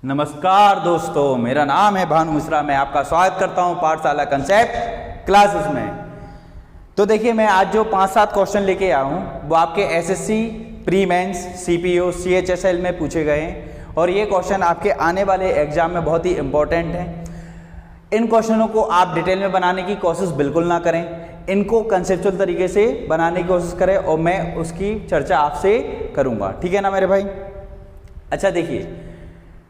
नमस्कार दोस्तों, मेरा नाम है भानु मिश्रा। मैं आपका स्वागत करता हूं पाठशाला कंसेप्ट क्लासेस में। तो देखिए, मैं आज जो 5-7 क्वेश्चन लेके आया हूं वो आपके SSC pre mains CPO CHSL में पूछे गए हैं और ये क्वेश्चन आपके आने वाले एग्जाम में बहुत ही इंपॉर्टेंट हैं। इन क्वेश्चनों को आप डिटेल में बनाने की कोशिश बिल्कुल ना करें, इनको कंसेप्चुअल तरीके से बनाने की कोशिश करें और मैं उसकी चर्चा आपसे करूँगा। ठीक है ना मेरे भाई? अच्छा देखिए,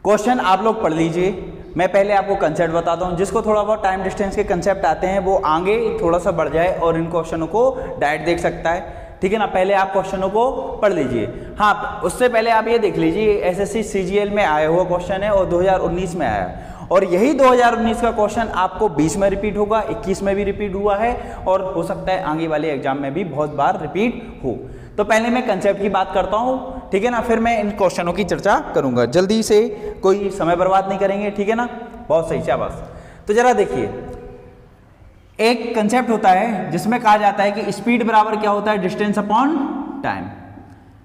क्वेश्चन आप लोग पढ़ लीजिए। मैं पहले आपको कंसेप्ट बताता हूँ। जिसको थोड़ा बहुत टाइम डिस्टेंस के कंसेप्ट आते हैं वो आगे थोड़ा सा बढ़ जाए और इन क्वेश्चनों को डायरेक्ट देख सकता है। ठीक है ना? पहले आप क्वेश्चनों को पढ़ लीजिए। हाँ, उससे पहले आप ये देख लीजिए, एसएससी सीजीएल में आया हुआ क्वेश्चन है और 2019 में आया और यही 2019 का क्वेश्चन आपको 20 में रिपीट होगा, 21 में भी रिपीट हुआ है और हो सकता है आगे वाले एग्जाम में भी बहुत बार रिपीट हो। तो पहले मैं कंसेप्ट की बात करता हूँ, ठीक है ना? फिर मैं इन क्वेश्चनों की चर्चा करूंगा। जल्दी से, कोई समय बर्बाद नहीं करेंगे, ठीक है ना? बहुत सही, शाबाश। तो जरा देखिए, एक कंसेप्ट होता है जिसमें कहा जाता है कि स्पीड बराबर क्या होता है? Distance upon time.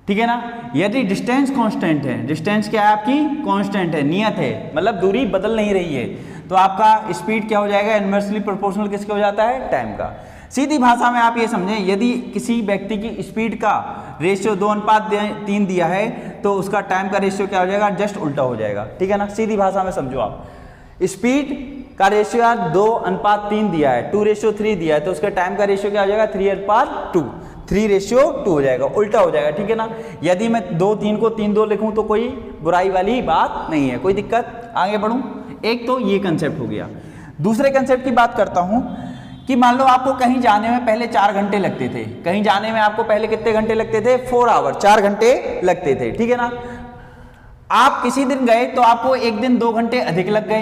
ठीक है ना? यदि डिस्टेंस कांस्टेंट है, डिस्टेंस क्या है आपकी? कांस्टेंट है, नियत है, मतलब दूरी बदल नहीं रही है, तो आपका स्पीड क्या हो जाएगा? इनवर्सली प्रोपोर्शनल किसके हो जाता है? टाइम का। सीधी भाषा में आप ये समझें, यदि किसी व्यक्ति की स्पीड का रेशियो 2:3 दिया है तो उसका टाइम का रेशियो क्या हो जाएगा? जस्ट उल्टा हो जाएगा। ठीक है ना? सीधी भाषा में समझो आप, स्पीड का रेशियो 2:3 दिया है, 2:3 दिया है, तो उसका टाइम का रेशियो क्या हो जाएगा? 3:2, 3:2 हो जाएगा, उल्टा हो जाएगा। ठीक है ना? यदि मैं 2:3 को 3:2 लिखूं तो कोई बुराई वाली बात नहीं है, कोई दिक्कत। आगे बढ़ूं, एक तो ये कंसेप्ट हो गया। दूसरे कंसेप्ट की बात करता हूं कि मान लो आपको कहीं जाने में पहले 4 घंटे लगते थे। कहीं जाने में आपको पहले कितने घंटे लगते थे? 4 आवर, 4 घंटे लगते थे। ठीक है ना? आप किसी दिन गए तो आपको एक दिन 2 घंटे अधिक लग गए,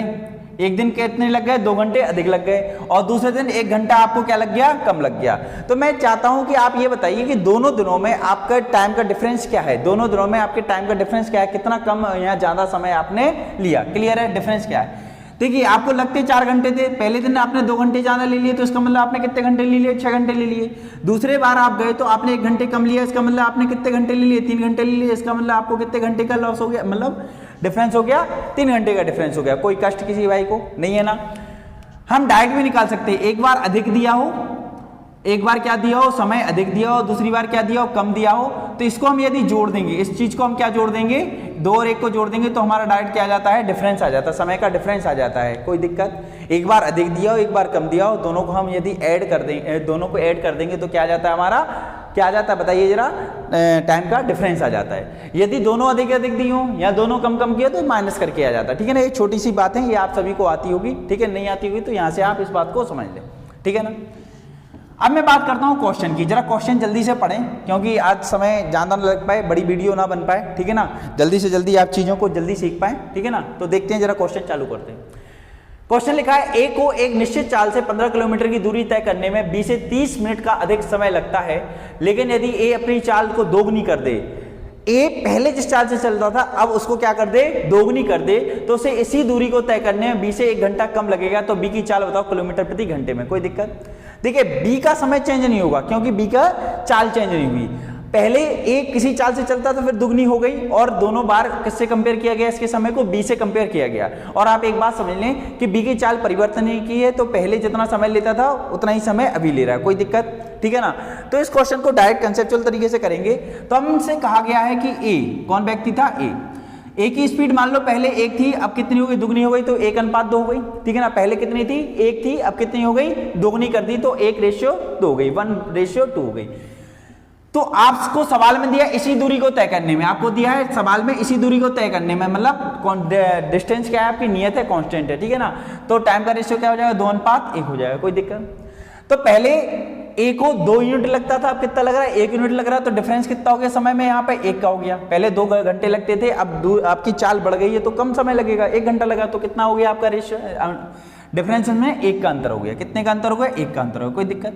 एक दिन कितने लग गए? 2 घंटे अधिक लग गए, और दूसरे दिन 1 घंटा आपको क्या लग गया? कम लग गया। तो मैं चाहता हूं कि आप ये बताइए कि दोनों दिनों में आपका टाइम का डिफरेंस क्या है? दोनों दिनों में आपके टाइम का डिफरेंस क्या है? कितना कम या ज्यादा समय आपने लिया? क्लियर है? डिफरेंस क्या है? देखिए, आपको लगते 4 घंटे थे, पहले दिन आपने 2 घंटे ज्यादा ले लिए, तो इसका मतलब आपने कितने घंटे ले लिए? 6 घंटे ले लिए। दूसरे बार आप गए तो आपने 1 घंटे कम लिया, इसका मतलब आपने कितने घंटे ले लिए? 3 घंटे ले लिए। इसका मतलब आपको कितने घंटे का लॉस हो गया? मतलब डिफरेंस हो गया, 3 घंटे का डिफरेंस हो गया। कोई कष्ट किसी भाई को नहीं है ना? हम डायरेक्ट भी निकाल सकते हैं। एक बार अधिक दिया हो, एक बार क्या दिया हो? समय अधिक दिया हो, दूसरी बार क्या दिया हो? कम दिया हो। तो इसको हम यदि जोड़ देंगे, इस चीज को हम क्या जोड़ देंगे? 2 और 1 को जोड़ देंगे तो हमारा डायरेक्ट क्या आ जाता है? डिफरेंस आ जाता है, समय का डिफरेंस आ जाता है। कोई दिक्कत? एक बार अधिक दिया हो, एक बार कम दिया हो, दोनों को हम यदि ऐड कर देंगे, दोनों को ऐड कर देंगे तो क्या आ जाता है? हमारा क्या आ जाता है? बताइए जरा। टाइम का डिफरेंस आ जाता है। यदि दोनों अधिक अधिक दी हो या दोनों कम कम किया तो माइनस करके आ जाता है। ठीक है ना? ये छोटी सी बात है, ये आप सभी को आती होगी। ठीक है? नहीं आती होगी तो यहाँ से आप इस बात को समझ लें। ठीक है ना? अब मैं बात करता हूँ क्वेश्चन की। जरा क्वेश्चन जल्दी से पढ़ें क्योंकि आज समय ज़्यादा ना लग पाए, बड़ी वीडियो ना बन पाए। ठीक है ना? जल्दी से जल्दी आप चीज़ों को जल्दी सीख पाएं। ठीक है ना? तो देखते हैं, जरा क्वेश्चन चालू करते हैं। क्वेश्चन लिखा है, ए को एक निश्चित चाल से 15 किलोमीटर की दूरी तय करने में 20 से 30 मिनट का अधिक समय लगता है, लेकिन यदि ए अपनी चाल को दोगुनी कर दे, ए पहले जिस चाल से चल रहा था अब उसको क्या कर दे? दोगुनी कर दे, तो उसे इसी दूरी को तय करने में 20 से 1 घंटा कम लगेगा। तो बी की चाल बताओ किलोमीटर प्रति घंटे में। कोई दिक्कत? देखिए, बी का समय चेंज नहीं होगा क्योंकि बी का चाल चेंज नहीं हुई। पहले ए किसी चाल से चलता तो फिर दुगनी हो गई और दोनों बार किससे कंपेयर किया गया? इसके समय को बी से कंपेयर किया गया। और आप एक बात समझ लें कि बी की चाल परिवर्तन नहीं की है, तो पहले जितना समय लेता था उतना ही समय अभी ले रहा है। कोई दिक्कत? ठीक है ना? तो इस क्वेश्चन को डायरेक्ट कंसेप्चुअल तरीके से करेंगे। तो हमसे कहा गया है कि ए कौन व्यक्ति था? ए की स्पीड मान लो पहले 1 थी, अब कितनी हो गई? दुगनी हो गई, तो 1:2 हो गई। ठीक है ना? पहले कितनी थी? 1 थी, अब कितनी हो गई? दोगुनी कर दी, तो 1:2 हो गई, 1:2 हो गई। तो आपको सवाल में दिया इसी दूरी को तय करने में, आपको दिया है सवाल में इसी दूरी को तय करने में, मतलब डिस्टेंस क्या है आपकी? नियत है, कांस्टेंट है। ठीक है ना? तो टाइम का रेशियो क्या हो जाएगा? 2:1 हो जाएगा। कोई दिक्कत? तो पहले ए को 2 यूनिट लगता था, अब कितना लग रहा है? 1 यूनिट लग रहा है। तो डिफरेंस कितना हो गया समय में? यहाँ पे 1 का हो गया। पहले 2 घंटे लगते थे, अब आपकी चाल बढ़ गई है तो कम समय लगेगा, 1 घंटा लगा, तो कितना हो गया आपका रेशियो? डिफरेंस में 1 का अंतर हो गया। कितने का अंतर हो गया? 1 का अंतर हो गया। कोई दिक्कत?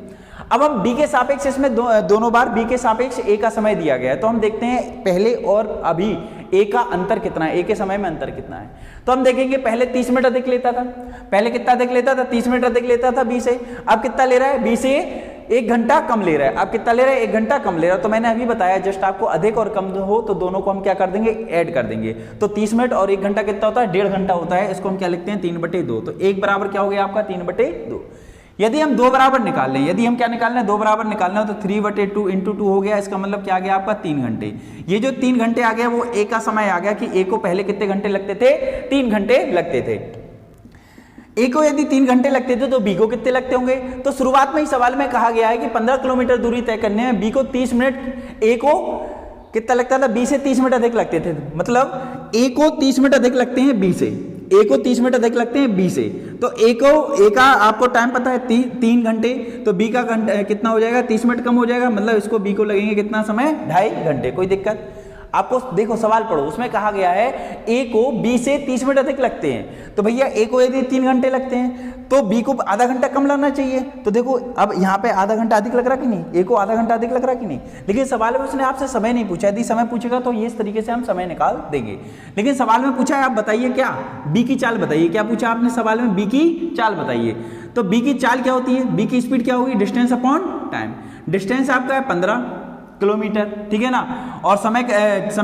अब हम बी के सापेक्ष, इसमें दोनों बार बी के सापेक्ष ए का समय दिया गया है, तो हम देखते हैं पहले और अभी ए का अंतर कितना है, ए के समय में अंतर कितना है। तो हम देखेंगे पहले 30 मिनट अधिक लेता था, पहले कितना अधिक लेता था? 30 मिनट अधिक लेता था बी से। अब कितना ले रहा है? बी से 1 घंटा कम ले रहा है। अब कितना ले रहा है? 1 घंटा कम ले रहा है। तो मैंने अभी बताया जस्ट आपको अधिक और कम हो तो दोनों को हम क्या कर देंगे, ऐड कर देंगे। तो 30 मिनट और 1 घंटा कितना होता है? 1.5 घंटा होता है। इसको हम क्या लिखते हैं? 3/2। तो 1 बराबर क्या हो गया आपका? 3/2। यदि हम 2 बराबर निकाल लें, यदि हम क्या निकालना है? 2 बराबर निकालना है तो 3/2 × 2 हो गया। इसका मतलब क्या आ गया आपका? 3 घंटे। ये जो 3 घंटे आ गया वो ए का समय आ गया कि ए को पहले कितने घंटे लगते थे? 3 घंटे लगते थे। ए को यदि 3 घंटे लगते थे तो बी को कितने लगते होंगे? तो शुरुआत में ही सवाल में कहा गया है कि 15 किलोमीटर दूरी तय करने में बी को 30 मिनट, ए को कितना लगता था? बी से 30 मिनट अधिक लगते थे। मतलब ए को 30 मिनट अधिक लगते हैं बी से, ए को 30 मिनट अधिक लगते हैं बी से। तो ए का आपको टाइम पता है 3 घंटे, तो बी का कितना हो जाएगा? 30 मिनट कम हो जाएगा। मतलब इसको बी को लगेंगे कितना समय? 2.5 घंटे। कोई दिक्कत? आपको देखो सवाल पढ़ो, उसमें कहा गया है ए को बी से 30 मिनट अधिक लगते हैं। तो भैया ए को यदि 3 घंटे लगते हैं तो बी को आधा घंटा कम लगना चाहिए। तो देखो अब यहाँ पे आधा घंटा अधिक लग रहा कि नहीं? ए को आधा घंटा अधिक लग रहा कि नहीं? लेकिन सवाल में उसने आपसे समय नहीं पूछा। यदि समय पूछेगा तो ये इस तरीके से हम समय निकाल देंगे। लेकिन सवाल में पूछा है, आप बताइए क्या? बी की चाल बताइए। क्या पूछा आपने सवाल में? बी की चाल बताइए। तो बी की चाल क्या होती है? बी की स्पीड क्या होगी? Distance upon time. डिस्टेंस आपका है 15 किलोमीटर, ठीक है ना। और समय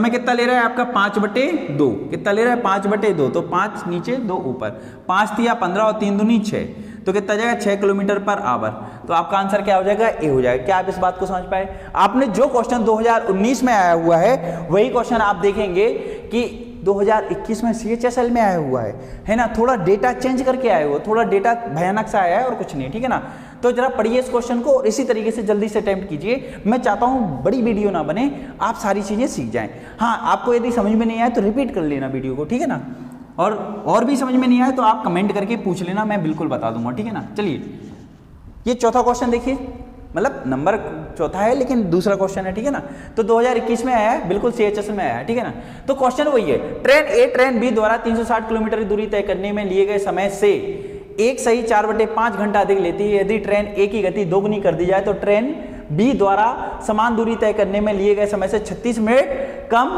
कितना ले रहा है आपका? 5/2। कितना ले रहा है? 5/2। तो 5 नीचे 2 ऊपर, 5 तिया 15 और 3 दूनी 6। तो कितना जाएगा? 6 किलोमीटर पर आवर। तो आपका आंसर क्या हो जाएगा? ए हो जाएगा। क्या आप इस बात को समझ पाए? आपने जो क्वेश्चन 2019 में आया हुआ है वही क्वेश्चन आप देखेंगे कि 2021 में CHSL में आया हुआ है ना। थोड़ा डेटा चेंज करके आया हुआ, थोड़ा डेटा भयानक सा आया है और कुछ नहीं, ठीक है ना। तो जरा पढ़िए इस क्वेश्चन को और इसी तरीके से जल्दी से अटेम्प्ट कीजिए। मैं चाहता हूँ बड़ी वीडियो ना बने, आप सारी चीजें सीख जाएं। हाँ, आपको यदि समझ में नहीं आए तो रिपीट कर लेना वीडियो को, ठीक है ना। और भी समझ में नहीं आए तो आप कमेंट करके पूछ लेना, मैं बिल्कुल बता दूंगा, ठीक है ना। चलिए ये चौथा क्वेश्चन देखिए, मतलब नंबर चौथा है लेकिन दूसरा क्वेश्चन है, ठीक है ना। तो 2021 में आया है, बिल्कुल CHSL में आया है, ठीक है ना। तो क्वेश्चन वही है, ट्रेन ए ट्रेन बी द्वारा 360 किलोमीटर की दूरी तय करने में लिए गए समय से एक सही 4/5 घंटा अधिक लेती है। यदि ट्रेन ए की गति दोगुनी कर दी जाए तो ट्रेन बी द्वारा समान दूरी तय करने में लिए गए समय से 36 मिनट कम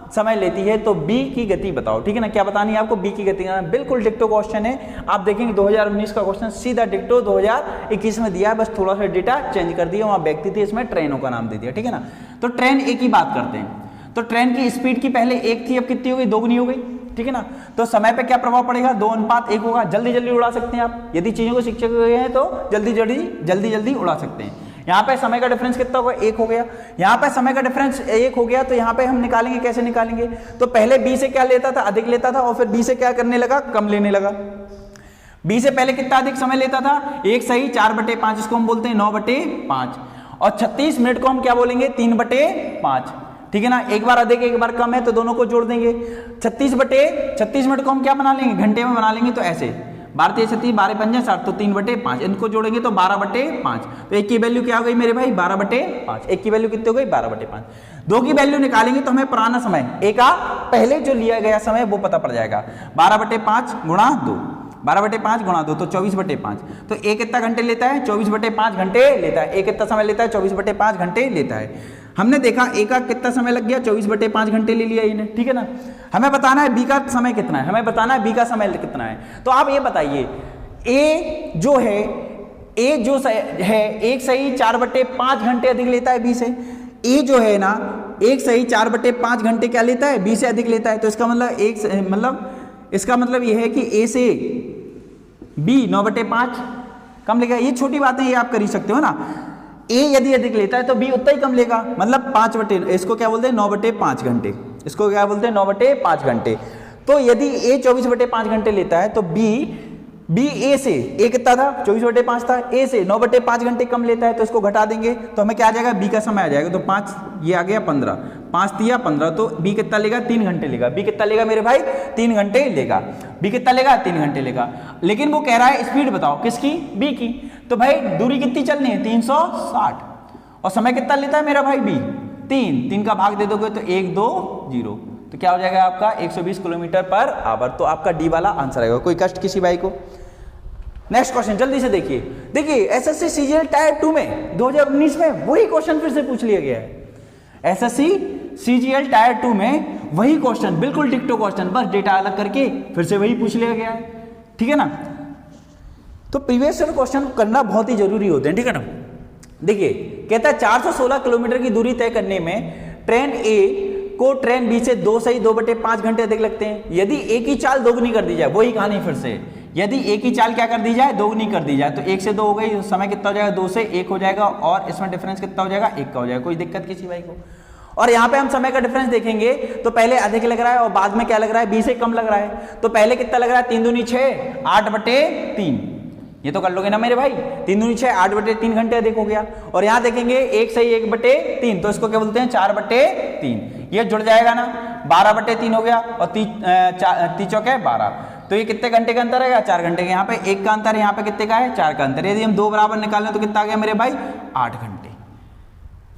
समय लेती है, तो बी की गति बताओ, ठीक है ना। क्या बतानी है आपको? बी की गति। बिल्कुल डिक्टो क्वेश्चन है। आप देखेंगे 2019 का क्वेश्चन सीधा डिक्टो 2021 में दिया है, बस थोड़ा सा डेटा चेंज कर दिया। वहां व्यक्ति थे, इसमें ट्रेनों का नाम दे दिया, ठीक है ना। तो ट्रेन ए की बात करते हैं। तो ट्रेन की स्पीड की पहले 1 थी, अब कितनी हो गई? दोगुनी हो गई, ठीक है ना। तो समय पे क्या प्रभाव पड़ेगा? 2:1 होगा। जल्दी जल्दी उड़ा सकते हैं आप, यदि चीजों को शिक्षक हुए हैं तो जल्दी जल्दी उड़ा सकते हैं। यहाँ पे समय का डिफरेंस कितना होगा? 1 हो गया। यहाँ पे समय का डिफरेंस 1 हो गया, तो यहाँ पे हम निकालेंगे, कैसे निकालेंगे? तो पहले बी से क्या लेता था? अधिक लेता था, और फिर बी से क्या करने लगा? कम लेने लगा। बी से पहले कितना अधिक समय लेता था? 1 सही 4/5, इसको हम बोलते हैं 9/5। और 36 मिनट को हम क्या बोलेंगे? 3/5, ठीक है ना। एक बार अधिक एक बार कम है तो दोनों को जोड़ देंगे। 36 मिनट को हम क्या बना लेंगे? घंटे में बना लेंगे। तो ऐसे 12×3 = 12×5 = 60, तो 3/5, इनको जोड़ेंगे तो 12/5। तो एक की वैल्यू क्या हो गई मेरे भाई? 12/5। एक की वैल्यू कितनी हो गई? 12/5। 2 की वैल्यू निकालेंगे तो हमें पुराना समय ए का पहले जो लिया गया समय वो पता पड़ जाएगा। 12/5 गुणा 2, 12/5 गुणा 2 तो 24/5। तो ए कितना घंटे लेता है? 24/5 घंटे लेता है। ए कितना समय लेता है? 24/5 घंटे लेता है। हमने देखा ए का कितना समय लग गया? 24/5 घंटे ले लिया इन्हें, ठीक है ना। हमें बताना है बी का समय कितना है, हमें बताना है बी का समय कितना है। तो आप ये बताइए, ए जो है 1 सही 4/5 घंटे अधिक लेता है बी से। ए जो है ना 1 सही 4/5 घंटे क्या लेता है? बी से अधिक लेता है। तो इसका मतलब यह है कि ए से बी 9/5 कम लेगा। ये छोटी बातें ये आप कर ही सकते हो ना। ए यदि अधिक लेता है तो बी उतना ही कम लेगा, मतलब 5 इसको क्या बोलते हैं? 9/5 घंटे। इसको क्या बोलते हैं? 9/5 घंटे। तो यदि ए 24/5 घंटे लेता है तो बी ए से, ए कितना था? 24/5 था। ए से 9/5 घंटे कम लेता है, तो इसको घटा देंगे तो हमें क्या आ जाएगा? बी का समय आ जाएगा। तो 5 ये आ गया 15, 5 तिया 15, तो बी कितना लेगा? 3 घंटे लेगा। बी कितना लेगा मेरे भाई? 3 घंटे लेगा। बी कितना लेगा? 3 घंटे लेगा। लेकिन वो कह रहा है स्पीड बताओ, किसकी? बी की। तो भाई दूरी कितनी चलनी है? 360। और समय कितना लेता है मेरा भाई? बी 3 का भाग दे दोगे तो 1 2 0, तो क्या हो जाएगा आपका? 120 किलोमीटर पर आवर। तो आपका डी वाला आंसर आएगा। कोई कष्ट किसी भाई को? नेक्स्ट क्वेश्चन जल्दी से देखिए एसएससी सीजीएल टायर 2 में 2019 में वही क्वेश्चन फिर से पूछ लिया गया है। एसएससी सीजीएल टायर 2 में वही क्वेश्चन, बिल्कुल डिक्टो क्वेश्चन, बस डेटा अलग करके फिर से वही पूछ लिया गया है, ठीक है ना। तो प्रीवियस ईयर क्वेश्चन करना बहुत ही जरूरी होते हैं, ठीक है ना। देखिए कहता है 416 किलोमीटर की दूरी तय करने में ट्रेन ए को ट्रेन बी से 2 सही 2/5 घंटे अधिक लगते हैं। यदि एक ही चाल दोगुनी कर दी जाए, वही कहानी फिर से, यदि एक ही चाल क्या कर दी जाए, दोगुनी कर दी जाए, तो 1 से 2 हो गई, समय कितना हो जाएगा, 2 से 1 हो जाएगा, और इसमें डिफरेंस कितना हो जाएगा, 1 का हो जाएगा। कोई दिक्कत किसी भाई को? और यहाँ पे हम समय का डिफरेंस देखेंगे तो पहले अधिक लग रहा है और बाद में क्या लग रहा है, 20 से कम लग रहा है। तो पहले कितना लग रहा है, 3 दूनी 6, 8/3, ये तो कर लोगे ना मेरे भाई, 3 दूनी 6, 8/3 घंटे अधिक हो गया। और यहाँ देखेंगे 1 सही 1/3, तो इसको क्या बोलते हैं, 4/3, ये जुड़ जाएगा ना, 12/3 हो गया, और 3 चौके 12, तो ये कितने घंटे का अंतर है, 4 घंटे का। यहाँ पे 1 का अंतर है, यहाँ पे कितने का है, 4 का अंतर। यदि हम 2 बराबर निकालें तो कितना आ गया मेरे भाई, 8 घंटे।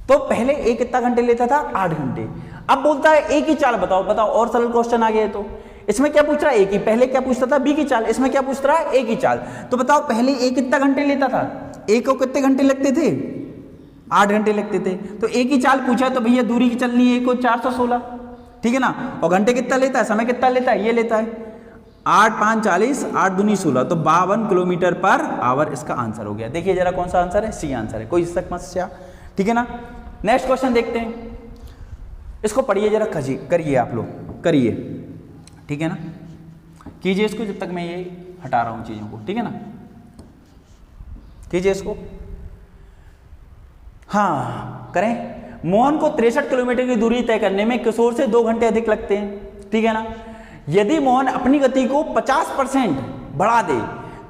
तो पहले एक कितना घंटे लेता था, 8 घंटे। अब बोलता है एक ही चाल बताओ, और सरल क्वेश्चन आ गया। तो इसमें क्या पूछ रहा है, एक ही, पहले क्या पूछता था, बी की चाल, इसमें क्या पूछ रहा है, एक ही चाल। तो बताओ पहले एक कितना घंटे लेता था, एक को कितने घंटे लगते थे, 8 घंटे लगते थे। तो एक ही चाल पूछा तो भैया दूरी की चलनी है, एक को 416, ठीक है ना, और घंटे कितना लेता है, समय कितना लेता है, ये लेता है 8 5 40, 8 दूनी 16, तो 52 किलोमीटर पर आवर इसका आंसर हो गया। देखिए जरा कौन सा आंसर है, सी आंसर है, कोई समस्या, ठीक है ना। नेक्स्ट क्वेश्चन देखते हैं, इसको पढ़िए जरा, करिए आप लोग, करिए, ठीक है ना, कीजिए इसको जब तक मैं ये हटा रहा हूं चीजों को, ठीक है ना, कीजिए इसको। हाँ करें। मोहन को 63 किलोमीटर की दूरी तय करने में किशोर से 2 घंटे अधिक लगते हैं, ठीक है ना। यदि मोहन अपनी गति को 50% बढ़ा दे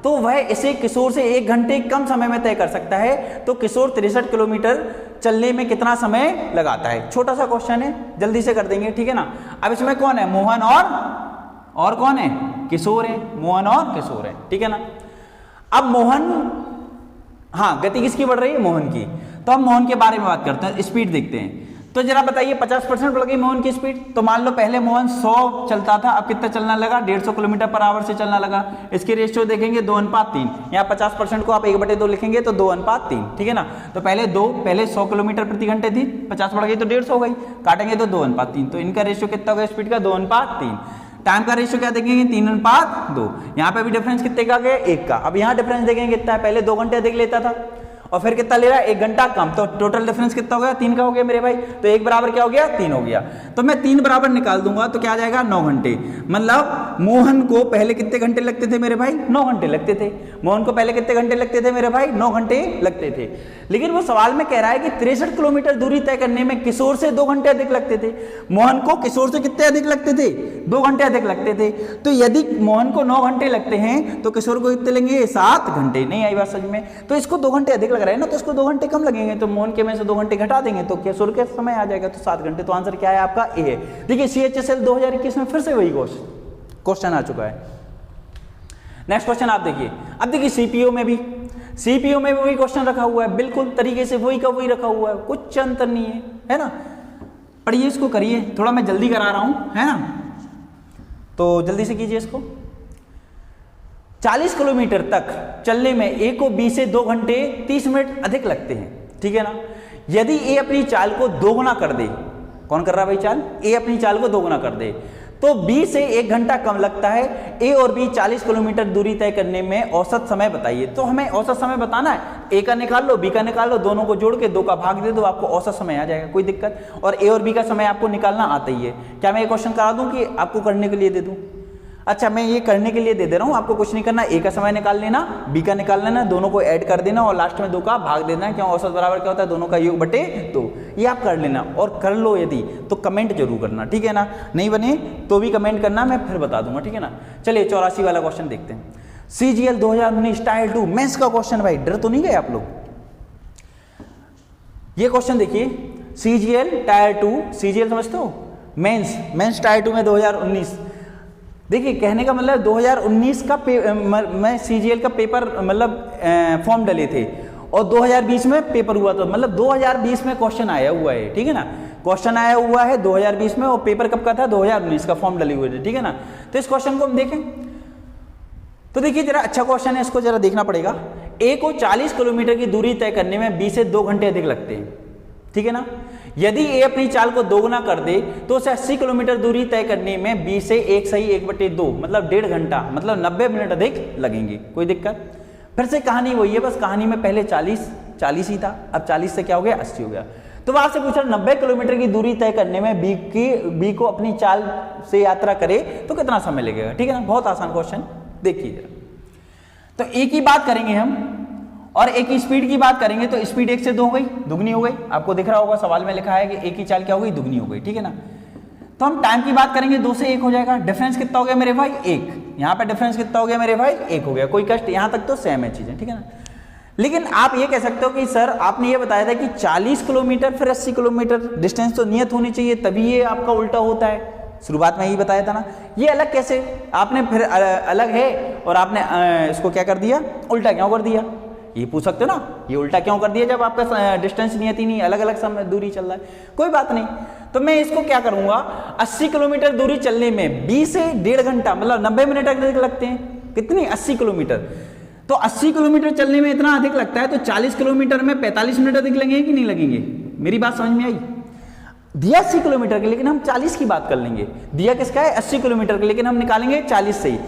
तो वह इसे किशोर से 1 घंटे कम समय में तय कर सकता है। तो किशोर 63 किलोमीटर चलने में कितना समय लगाता है। छोटा सा क्वेश्चन है, जल्दी से कर देंगे, ठीक है ना। अब इसमें कौन है, मोहन और कौन है, किशोर है, मोहन और किशोर है, ठीक है ना। अब मोहन, हाँ गति किसकी बढ़ रही है, मोहन की। तो हम मोहन के बारे में बात करते हैं, स्पीड देखते हैं। तो जरा बताइए 50% बढ़ गई मोहन की स्पीड। तो मान लो पहले मोहन 100 चलता था, अब कितना चलना लगा, 150 किलोमीटर पर आवर से चलना लगा। इसके रेशियो देखेंगे 2:3, यहाँ 50% को आप 1/2 लिखेंगे तो 2:3, ठीक है ना। तो पहले 100 किलोमीटर प्रति घंटे थी, 50 बढ़ गई तो 150 हो गई, काटेंगे तो 2:3, तो इनका रेशियो कितना हो गया स्पीड का, 2:3। टाइम का रेशियो क्या देखेंगे, 3:2। यहाँ पे भी डिफरेंस कितने का गया, 1 का। अब यहाँ डिफरेंस देखेंगे कितना है, पहले 2 घंटे अधिक लेता था और फिर कितना ले रहा है, 1 घंटा कम, तो टोटल डिफरेंस कितना हो गया, 3 का हो गया मेरे भाई। तो 1 बराबर क्या हो गया, 3 हो गया। तो मैं 3 बराबर निकाल दूंगा तो क्या आ जाएगा, 9 घंटे। मतलब मोहन को पहले कितने घंटे लगते थे मेरे भाई, 9 घंटे लगते थे। मोहन को पहले कितने घंटे लगते थे मेरे भाई, 9 घंटे लगते थे। लेकिन वो सवाल में कह रहा है कि 63 किलोमीटर दूरी तय करने में किशोर से 2 घंटे अधिक लगते थे। मोहन को किशोर से कितने अधिक लगते थे, 2 घंटे अधिक लगते थे। तो यदि मोहन को 9 घंटे लगते हैं तो किशोर को कितने लेंगे, 7 घंटे। नहीं आई बात समझ में। तो इसको 2 घंटे अधिक लग रहा है ना, तो इसको 2 घंटे कम लगेंगे, तो मोहन के में से 2 घंटे घटा देंगे तो किशोर के समय आ जाएगा, तो 7 घंटे। तो आंसर क्या है आपका, ए है। देखिए CHSL 2021 में फिर से वही क्वेश्चन आ चुका है। नेक्स्ट क्वेश्चन आप देखिए। अब देखिए सीपीओ में भी वही क्वेश्चन रखा हुआ है, बिल्कुल तरीके से वही का वही रखा हुआ है, कुछ अंतर नहीं है ना। पढ़िए इसको, करिए, थोड़ा मैं जल्दी करा रहा हूं, है ना, तो जल्दी से कीजिए इसको। 40 किलोमीटर तक चलने में ए को बी से 2 घंटे 30 मिनट अधिक लगते हैं, ठीक है ना। यदि ए अपनी चाल को दोगुना कर दे, कौन कर रहा है भाई चाल, ए अपनी चाल को दोगुना कर दे, तो बी से 1 घंटा कम लगता है। ए और बी 40 किलोमीटर दूरी तय करने में औसत समय बताइए। तो हमें औसत समय बताना है, ए का निकाल लो, बी का निकाल लो, दोनों को जोड़ के 2 का भाग दे दो, आपको औसत समय आ जाएगा, कोई दिक्कत। और ए और बी का समय आपको निकालना आता ही है। क्या मैं ये क्वेश्चन करा दूं कि आपको करने के लिए दे दूं? अच्छा मैं ये करने के लिए दे रहा हूं, आपको कुछ नहीं करना। ए का समय निकाल लेना, बी का निकाल लेना, दोनों को ऐड कर देना और लास्ट में 2 का भाग देना। क्यों, औसत बराबर क्या होता है, दोनों का योग बटे 2। ये आप कर लेना, और कर लो यदि तो कमेंट जरूर करना, ठीक है ना। नहीं बने तो भी कमेंट करना, मैं फिर बता दूंगा, ठीक है ना। चलिए 84 वाला क्वेश्चन देखते हैं। CGL 2019 टायर 2 मेंस का क्वेश्चन। भाई डर तो नहीं गए आप लोग? ये क्वेश्चन देखिए, CGL टायर 2, CGL समझते हो, मेंस टायर 2 में 2019। देखिए कहने का मतलब 2019 का मैं CGL का पेपर मतलब फॉर्म डले थे और 2020 में पेपर हुआ था, मतलब 2020 में क्वेश्चन आया हुआ है, ठीक है ना। क्वेश्चन आया हुआ है 2020 में और पेपर कब का था, 2019 का फॉर्म डले हुए थे, ठीक है ना। तो इस क्वेश्चन को हम देखें तो देखिए जरा अच्छा क्वेश्चन है, इसको जरा देखना पड़ेगा। ए को 40 किलोमीटर की दूरी तय करने में बी से 2 घंटे अधिक लगते हैं, ठीक है ना। यदि ए अपनी चाल को दोगुना कर दे तो उसे 80 किलोमीटर दूरी तय करने में बी से 1 सही 1/2 मतलब 1.5 घंटा मतलब 90 मिनट अधिक लगेंगे, कोई दिक्कत। फिर से कहानी वही है, बस कहानी में पहले 40 40 ही था, अब 40 से क्या हो गया 80 हो गया। तो वहां से पूछा 90 किलोमीटर की दूरी तय करने में बी को अपनी चाल से यात्रा करे तो कितना समय लगेगा। ठीक है ना, बहुत आसान क्वेश्चन। देखिए जरा, तो ए की बात करेंगे हम और ए की स्पीड की बात करेंगे तो स्पीड 1 से 2 हो गई, दुगनी हो गई। आपको दिख रहा होगा सवाल में लिखा है कि ए की चाल क्या हो गई, दुगनी हो गई। ठीक है ना, तो हम टाइम की बात करेंगे 2 से 1 हो जाएगा। डिफरेंस कितना हो गया मेरे भाई 1, यहाँ पे डिफरेंस कितना हो गया मेरे भाई 1 हो गया। कोई कष्ट, यहाँ तक तो सेम है चीजें। ठीक है ना, लेकिन आप ये कह सकते हो कि सर आपने ये बताया था कि 40 किलोमीटर फिर 80 किलोमीटर डिस्टेंस तो नियत होनी चाहिए तभी ये आपका उल्टा होता है। शुरुआत में यही बताया था ना, ये अलग कैसे, आपने फिर अलग है और आपने इसको क्या कर दिया, उल्टा क्यों कर दिया, ये पूछ सकते हो ना, ये उल्टा क्यों कर दिया जब आपका डिस्टेंस नियत ही नहीं, अलग अलग समय दूरी चल रहा है। कोई बात नहीं, तो मैं इसको क्या करूंगा, 80 किलोमीटर दूरी चलने में 20 से 1.5 घंटा मतलब 90 मिनट अधिक लगते हैं। कितनी, 80 किलोमीटर। तो 80 किलोमीटर चलने में इतना अधिक लगता है तो 40 किलोमीटर में 45 मिनट अधिक लगेंगे कि नहीं लगेंगे। मेरी बात समझ में आई। दिया 80 किलोमीटर के, लेकिन हम 40 की बात कर लेंगे। दिया किसका है, 80 किलोमीटर के, लेकिन हम निकालेंगे 40 से ही।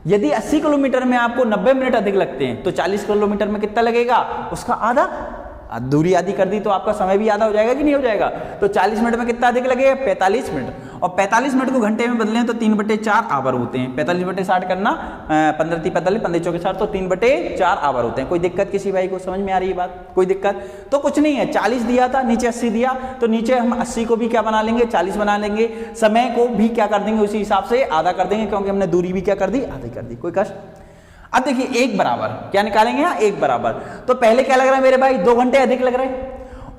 यदि 80 किलोमीटर में आपको 90 मिनट अधिक लगते हैं तो 40 किलोमीटर में कितना लगेगा, उसका आधा। दूरी आधी कर दी तो आपका समय भी आधा हो जाएगा कि नहीं हो जाएगा। तो 40 मिनट में कितना अधिक लगेगा, 45 मिनट। और 45 मिनट को घंटे में बदलें तो 3/4 आवर होते हैं। 45/60 करना, 15×3 = 15×4 तो 3/4 आवर होते हैं। कोई दिक्कत किसी भाई को, समझ में आ रही है बात, कोई दिक्कत तो कुछ नहीं है। 40 दिया था, नीचे 80 दिया, तो नीचे हम 80 को भी क्या बना लेंगे, 40 बना लेंगे। समय को भी क्या कर देंगे, उसी हिसाब से आधा कर देंगे, क्योंकि हमने दूरी भी क्या कर दी, आधी कर दी। कोई कष्ट। अब देखिए, 1 बराबर क्या निकालेंगे यहाँ, 1 बराबर। तो पहले क्या लग रहा है मेरे भाई, 2 घंटे अधिक लग रहे हैं,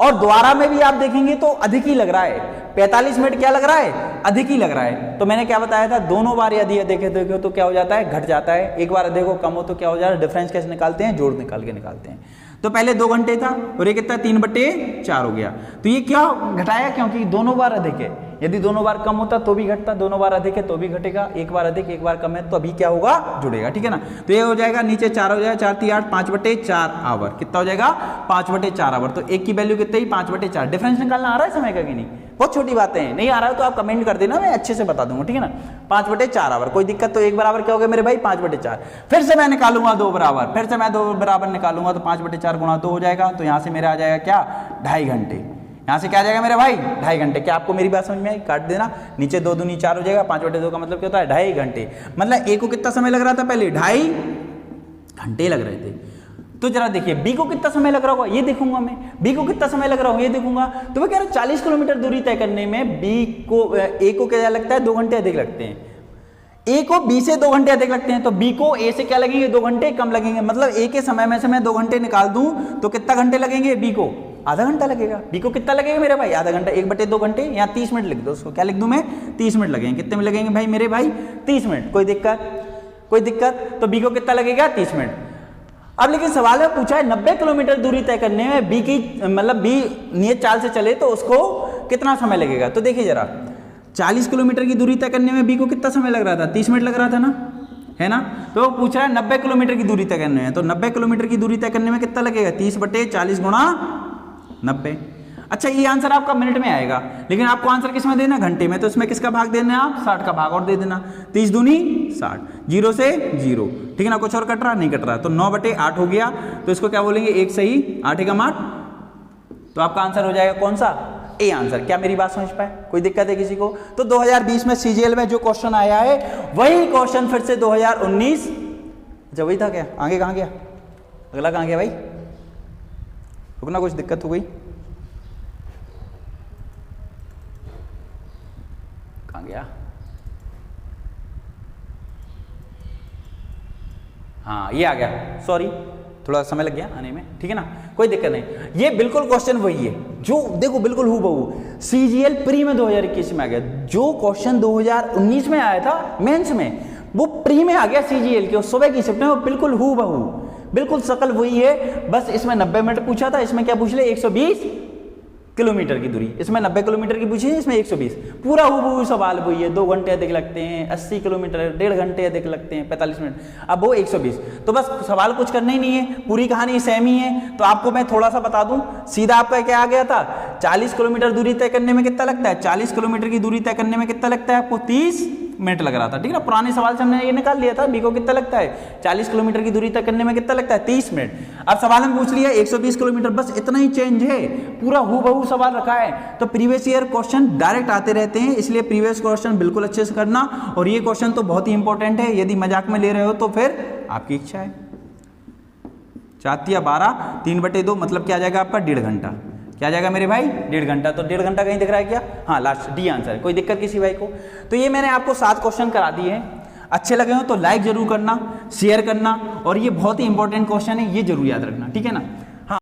और द्वारा में भी आप देखेंगे तो अधिक ही लग रहा है। 45 मिनट क्या लग रहा है, अधिक ही लग रहा है। तो मैंने क्या बताया था, दोनों बार यदि अधिक देखो तो क्या हो जाता है, घट जाता है। एक बार अधिक हो कम हो तो क्या हो जाता है, डिफरेंस कैसे निकालते हैं, जोड़ निकाल के निकालते हैं। तो पहले 2 घंटे था और ये कितना, 3/4 हो गया। तो ये क्या घटाया, क्योंकि दोनों बार अधिक है। यदि दोनों बार कम होता तो भी घटता, दोनों बार अधिक है तो भी घटेगा। एक बार अधिक एक बार कम है तो अभी क्या होगा, जुड़ेगा। ठीक है ना, तो ये हो जाएगा, नीचे 4 हो जाएगा, 4×3 = 8, 5/4 आवर। कितना हो जाएगा, 5/4 आवर। तो एक की वैल्यू कितनी, 5/4। डिफरेंस निकालना आ रहा है समय का कि नहीं, बहुत छोटी बातें हैं। नहीं आ रहा है तो आप कमेंट कर देना, मैं अच्छे से बता दूंगा। ठीक है ना, 5/4 आवर, कोई दिक्कत। तो 1 बराबर क्या हो गया मेरे भाई, 5/4। फिर से मैं निकालूंगा 2 बराबर, फिर से मैं 2 बराबर निकालूंगा तो 5/4 × 2 हो जाएगा। तो यहाँ से मेरा आ जाएगा क्या, 2.5 घंटे। यहाँ से क्या आ जाएगा मेरे भाई, 2.5 घंटे। क्या आपको मेरी बात समझ में आई, काट देना, नीचे 2 दूनी 4 हो जाएगा। 5/2 का मतलब क्या होता है, 2.5 घंटे। मतलब ए को कितना समय लग रहा था पहले, 2.5 घंटे लग रहे थे। तो जरा देखिए, बी को कितना समय लग रहा होगा, ये देखूंगा मैं। बी को कितना समय लग रहा होगा, ये देखूंगा। तो मैं कह रहा हूँ 40 किलोमीटर दूरी तय करने में बी को, ए को क्या लगता है, 2 घंटे अधिक लगते हैं। ए को बी से 2 घंटे अधिक लगते हैं, तो बी को ए से क्या लगेंगे, 2 घंटे कम लगेंगे। मतलब ए के समय में से मैं 2 घंटे निकाल दूं तो कितना घंटे लगेंगे, बी को आधा घंटा लगेगा। बी को कितना लगेगा मेरे भाई, आधा घंटा। 1/2 घंटे, यहाँ 30 मिनट लिख दो उसको। क्या लिख दूं मैं, 30 मिनट लगेंगे। कितने में लगेंगे भाई मेरे भाई, 30 मिनट। कोई दिक्कत, कोई दिक्कत। तो बी को कितना लगेगा, 30 मिनट। अब लेकिन सवाल में पूछा है 90 किलोमीटर दूरी तय करने में बी की, मतलब बी नियत चाल से चले तो उसको कितना समय लगेगा। तो देखिए जरा, 40 किलोमीटर की दूरी तय करने में बी को कितना समय लग रहा था, 30 मिनट लग रहा था ना, है ना। तो पूछा है 90 किलोमीटर की दूरी तय करने में, तो 90 किलोमीटर की दूरी तय करने में कितना लगेगा, 30/40 × 90। अच्छा, ये आंसर आपका मिनट में आएगा, लेकिन आपको आंसर किस में देना, घंटे में। तो इसमें किसका भाग देना है आप, 60 का भाग और दे देना। 30 दूनी 60, 0 से 0। ठीक है ना, कुछ और कट रहा नहीं, कट रहा। तो 9/8 हो गया। तो इसको क्या बोलेंगे, 1 सही 8 एकम 8। तो आपका आंसर हो जाएगा कौन सा, ए आंसर। क्या मेरी बात समझ पाए, कोई दिक्कत है किसी को। तो 2020 में सीजीएल में जो क्वेश्चन आया है वही क्वेश्चन फिर से 2019, अच्छा वही था क्या, आगे कहाँ गया, अगला कहाँ गया भाई, रुकना, कुछ दिक्कत हो गई, कहाँ गया। हाँ ये आ गया, सॉरी थोड़ा समय लग गया आने में। ठीक है ना, कोई दिक्कत नहीं। ये बिल्कुल क्वेश्चन वही है जो देखो बिल्कुल हूबहू सीजीएल प्री में 2021 में आ गया। जो क्वेश्चन 2019 में आया था मेंस में, वो प्री में आ गया सीजीएल के सुबह की शिफ्ट में, वो बिल्कुल हूबहू बिल्कुल शकल वही है। बस इसमें 90 मिनट पूछा था, इसमें क्या पूछ ले 120 किलोमीटर की दूरी, इसमें 90 किलोमीटर की पूछी है, इसमें 120। पूरा हूबहू सवाल वही है। 2 घंटे अधिक लगते हैं, 80 किलोमीटर 1.5 घंटे अधिक लगते हैं, 45 मिनट, अब वो 120। तो बस सवाल कुछ करना ही नहीं है, पूरी कहानी सेम ही है। तो आपको मैं थोड़ा सा बता दूं, सीधा आपका क्या आ गया था, 40 किलोमीटर दूरी तय करने में कितना लगता है, 40 किलोमीटर की दूरी तय करने में कितना लगता है आपको, 30 मिनट लग रहा था, ठीक है ना। पुराने सवाल से हमने ये निकाल लिया था, बी को कितना लगता है 40 किलोमीटर की दूरी तक करने में कितना लगता है 30 मिनट। अब सवाल हम पूछ लिया 120 किलोमीटर, बस इतना ही चेंज है, पूरा हूबहू सवाल रखा है। तो प्रीवियस ईयर क्वेश्चन डायरेक्ट आते रहते हैं, इसलिए प्रीवियस क्वेश्चन बिल्कुल अच्छे से करना। और ये क्वेश्चन तो बहुत ही इंपॉर्टेंट है, यदि मजाक में ले रहे हो तो फिर आपकी इच्छा है। 4 या 12 3/2 मतलब क्या आ जाएगा आपका 1.5 घंटा। क्या आ जाएगा मेरे भाई 1.5 घंटा। तो 1.5 घंटा कहीं दिख रहा है क्या? हाँ, लास्ट डी आंसर है। कोई दिक्कत किसी भाई को? तो ये मैंने आपको 7 क्वेश्चन करा दिए हैं। अच्छे लगे हो तो लाइक जरूर करना, शेयर करना, और ये बहुत ही इंपॉर्टेंट क्वेश्चन है, ये जरूर याद रखना, ठीक है ना।